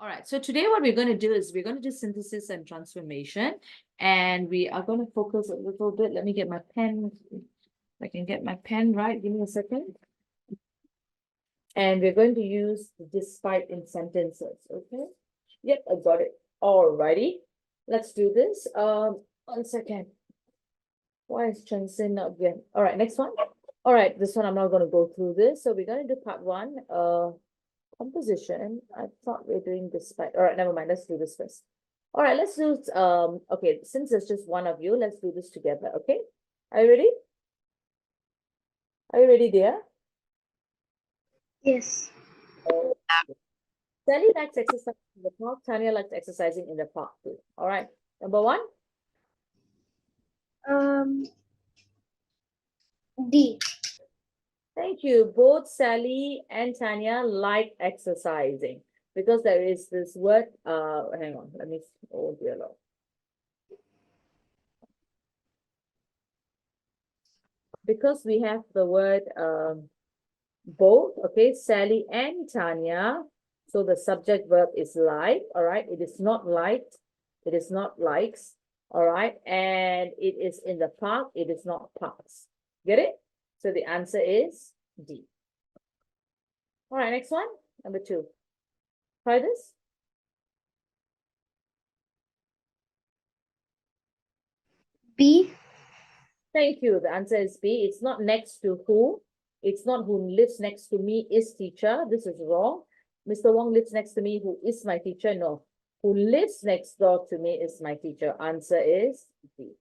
All right, so today what we're going to do is we're going to do synthesis and transformation, and we are going to focus a little bit. Let me get my pen. If I can get my pen right. Give me a second. And we're going to use despite in sentences, okay? Yep, I got it. Alrighty, let's do this. 1 second. Why is Chansin not again? All right, next one. All right, this one I'm not going to go through this. So we're going to do part one. Composition. I thought we are doing despite. All right, never mind. Let's do this first. All right, let's do okay, since there's just one of you, let's do this together, okay? Are you ready? Are you ready, dear? Yes. Sally likes exercising in the park. Tanya likes exercising in the park too. All right, number one. D. Thank you. Both Sally and Tanya like exercising because there is this word. Hang on. Let me. Oh dear Lord. Because we have the word both. Okay, Sally and Tanya. So the subject verb is like. All right. It is not liked. It is not likes. All right. And it is in the park. It is not parks. Get it? So the answer is D. All right, next one, number two. Try this. B. Thank you. The answer is B. It's not next to who. It's not who lives next to me is teacher. This is wrong. Mr. Wong lives next to me. Who is my teacher? No. Who lives next door to me is my teacher. Answer is B.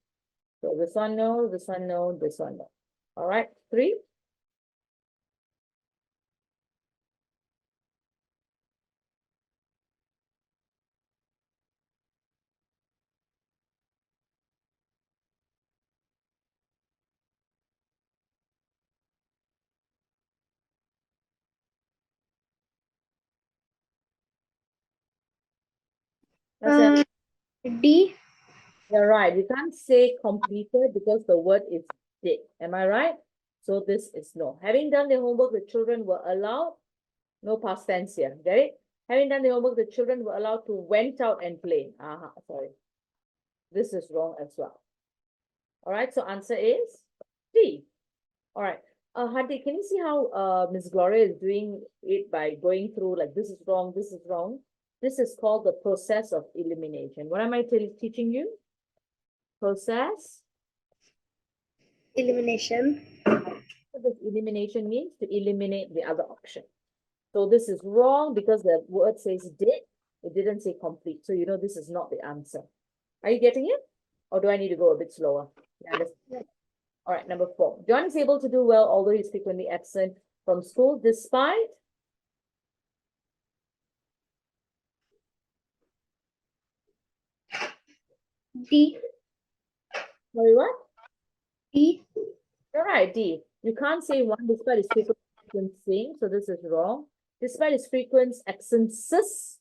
So this one no, this one no, this one no. All right, three. D. You're right. You can't say completed because the word is did. Am I right? So this is no. Having done their homework, the children were allowed. No past tense here. Get it? Having done the homework, the children were allowed to went out and play. Sorry. This is wrong as well. All right. So answer is D. All right. Hadi, can you see how Miss Gloria is doing it by going through like this is wrong, this is wrong? This is called the process of elimination. What am I teaching you? Process. Elimination. What does elimination mean? To eliminate the other option. So this is wrong because the word says did. It didn't say complete. So you know this is not the answer. Are you getting it? Or do I need to go a bit slower? Yeah, all right, number four. John is able to do well, although he's frequently absent from school, despite. D. Sorry, what? D. All right, D. You can't say one despite his frequent absences, so this is wrong. Despite his frequent absences,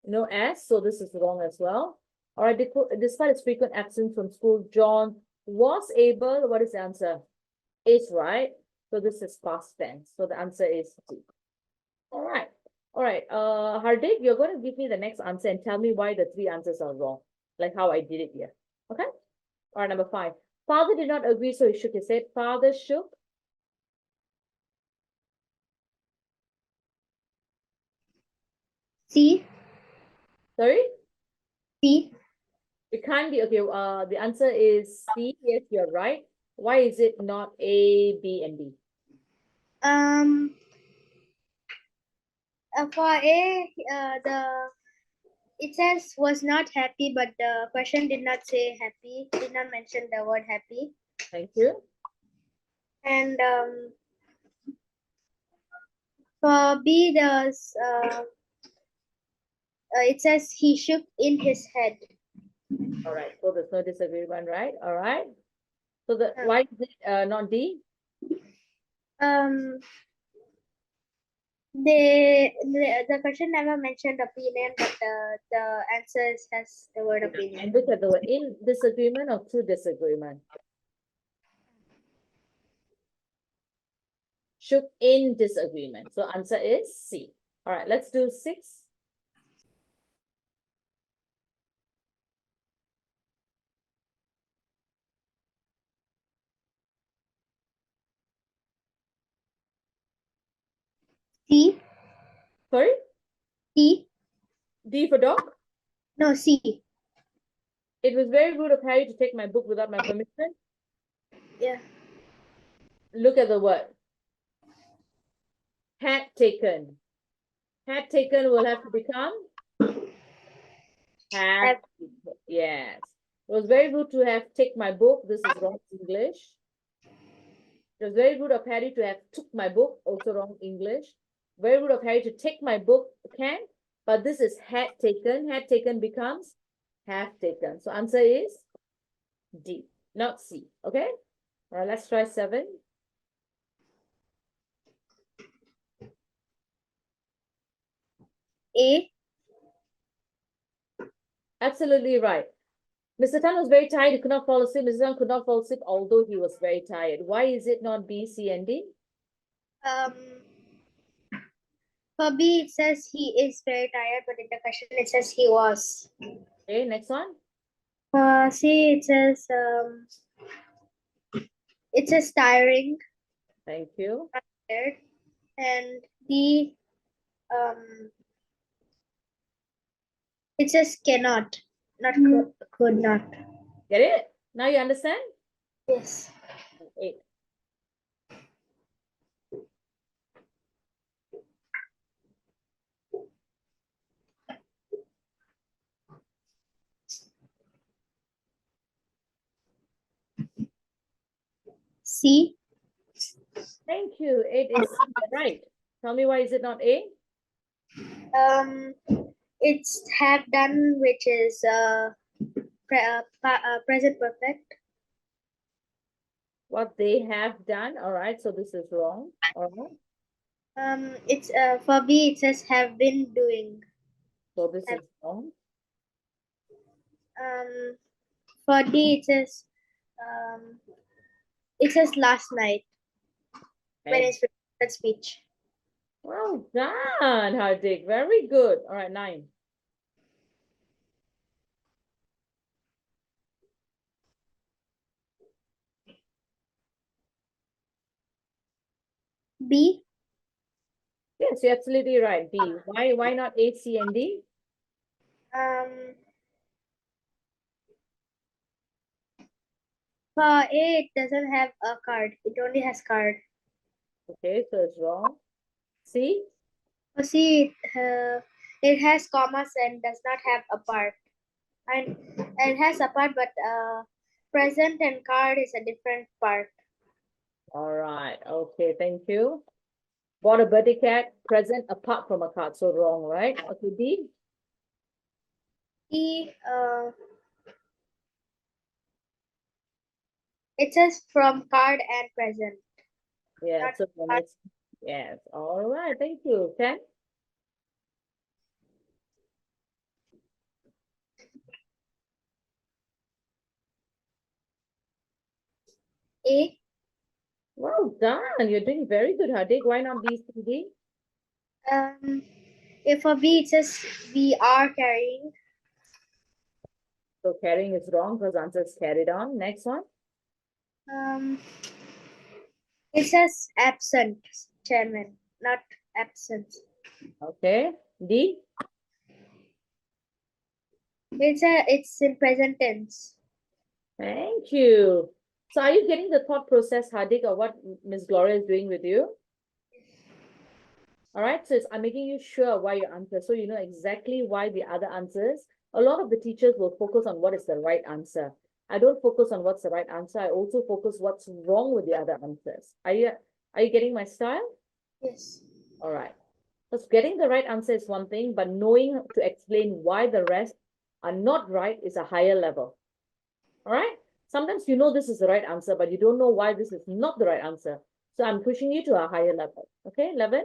no S, so this is wrong as well. All right, despite his frequent absence from school, John was able, what is the answer? Is right. So this is past tense. So the answer is D. All right. All right. Hardik, you're going to give me the next answer and tell me why the three answers are wrong, like how I did it here. Okay. All right, number five. Father did not agree, so he shook his head. Father shook. C. Sorry? C. It can't be. Okay, the answer is C. Yes, you're right. Why is it not A, B, and D? For A, it says was not happy, but the question did not say happy, did not mention the word happy. Thank you. And for B, it says he shook in his head. All right, so there's no disagreement, right? All right. So why is it not D? The question never mentioned opinion, but the answer has the word opinion. And look at the word in disagreement or true disagreement. Shook in disagreement. So answer is C. All right, let's do 6. C. Sorry? C. D for dog? No, C. It was very rude of Harry to take my book without my permission. Yeah. Look at the word. Had taken. Had taken will have to become have. Yes. It was very rude to have take my book. This is wrong English. It was very rude of Harry to have took my book. Also wrong English. Very rude of Harry to take my book. Can. But this is had taken. Had taken becomes have taken. So answer is D, not C. Okay. All right. Let's try 7. A. Absolutely right. Mr. Tan was very tired. He could not fall asleep. Mr. Tan could not fall asleep, although he was very tired. Why is it not B, C, and D? For B, it says he is very tired, but in the question it says he was. Okay, next one. For C, it says tiring, Thank you. tired, and D, it says cannot, not could not. Get it? Now you understand? Yes. 8. C. Thank you. 8 is right. Tell me why is it not A? It's have done, which is present perfect. What they have done. All right. So this is wrong. All right. It's for B, it says have been doing. So this is wrong. For D, it says last night when Okay. it's written speech. Well done, Hardik. Very good. All right. 9. B. Yes, you're absolutely right. B. Why not A, C, and D? For A, it doesn't have a card. It only has card. Okay, so it's wrong. C? For C, it has commas and does not have a part. And it has a part, but present and card is a different part. All right. Okay, thank you. Bought a birthday cat, present apart from a card. So wrong, right? Okay, D? E, it says from card and present. Yeah, Not so then it's, yes. All right, thank you. 10? A. Well done. You're doing very good, Hardik. Why not B, C, D? If for B, it says we are carrying. So carrying is wrong because answer is carried on. Next one. It says absent, chairman, not absent. Okay. D? It's in present tense. Thank you. So are you getting the thought process, Hardik, of what Miss Gloria is doing with you? All right, so I'm making you sure why you answer. So you know exactly why the other answers. A lot of the teachers will focus on what is the right answer. I don't focus on what's the right answer. I also focus what's wrong with the other answers. Are you getting my style? Yes. All right. Because getting the right answer is one thing, but knowing to explain why the rest are not right is a higher level. All right. Sometimes you know this is the right answer, but you don't know why this is not the right answer. So I'm pushing you to a higher level. Okay, 11.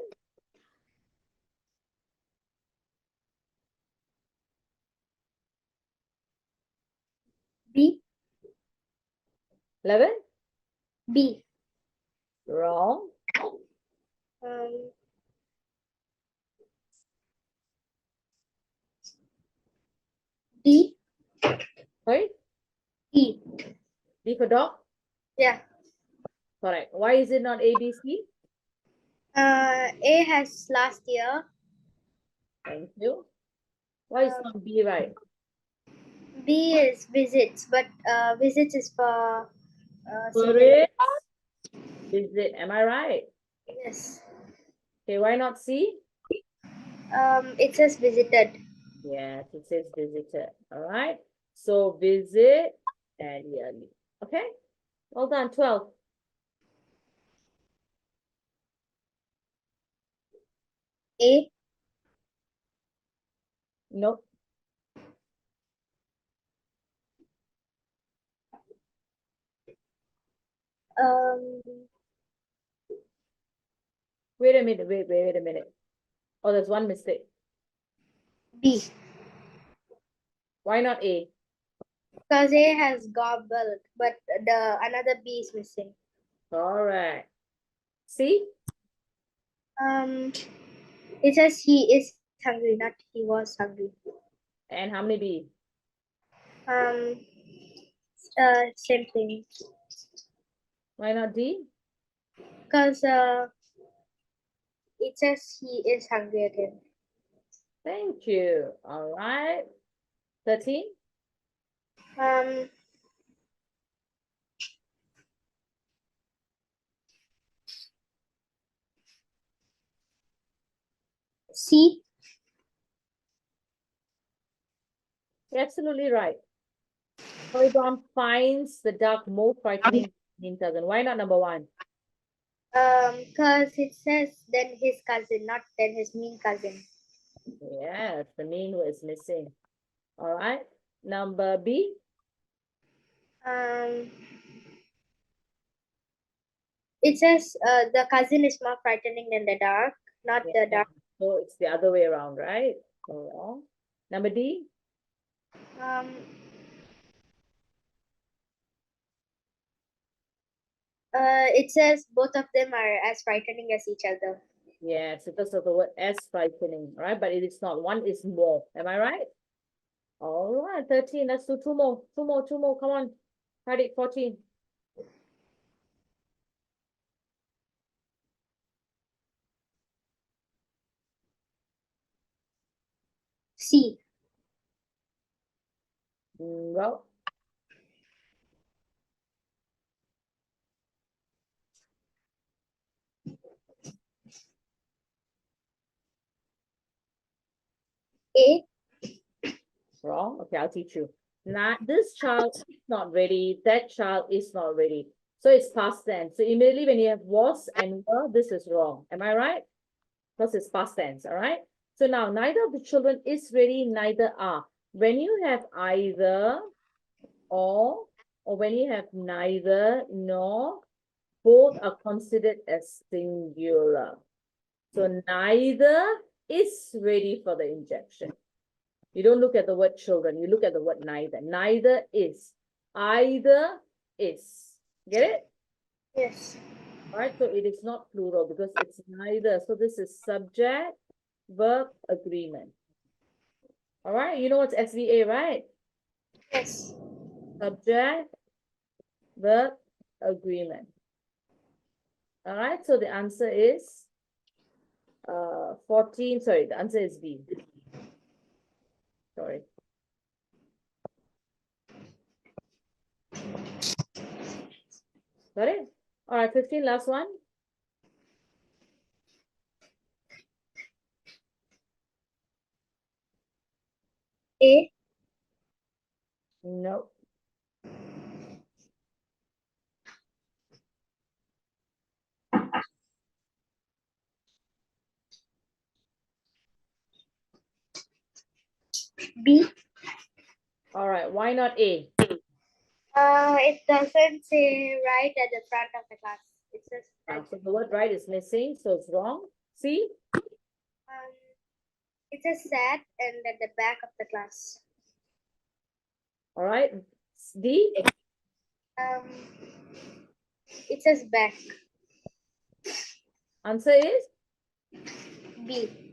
B. 11. B. Wrong. D. Sorry. E. D for dog. Yeah. Correct. Why is it not A, B, C? A has last year. Thank you. Why is not B right? B is visits, but visits is for singular. Tourist visit. Am I right? Yes. Okay, why not C? It says visited. Yes, it says visited. All right. So visit and yearly. Okay. Well done. 12. A. Nope. Um, Wait a minute. Wait a minute. Oh, there's one mistake. B. Why not A? Because A has gobbled, but the another B is missing. Correct. C? It says he is hungry, not he was hungry. And how many B? Um, Same thing. Why not D? Because it says he is hungry again. Thank you. All right. 13? Um, C. You're absolutely right. Polygon finds the duck more frightening than cousin. Why not number 1? Because it says then his cousin, not then his mean cousin. Yes, the mean word is missing. All right. Number B? It says the cousin is more frightening than the dark, not the Yeah. dark. So it's the other way around, right? All wrong. Number D? Um, it says both of them are as frightening as each other. Yes, because of the word as frightening, right? But it is not. One is more. Am I right? All right, 13. Let's do two more. Two more. Come on. Friday, 14. C. Well, A. wrong. Okay, I'll teach you. Now, this child is not ready. That child is not ready. So it's past tense. So immediately when you have was and were, this is wrong. Am I right? Because it's past tense, all right? So now neither of the children is ready, neither are. When you have either or when you have neither nor, both are considered as singular. So neither is ready for the injection. You don't look at the word children, you look at the word neither. Neither is. Either is. Get it? Yes. All right, so it is not plural because it's neither. So this is subject, verb, agreement. All right, you know what's SVA, right? Yes. Subject, verb, agreement. All right, so the answer is 14. Sorry, the answer is B. Sorry. Got it? All right, 15, last one. A. No. B. All right, why not A? It doesn't say right at the front of the class. It says So the word right is missing, so it's wrong. C? it says sat and at the back of the class. All right. D? It says back. Answer is B.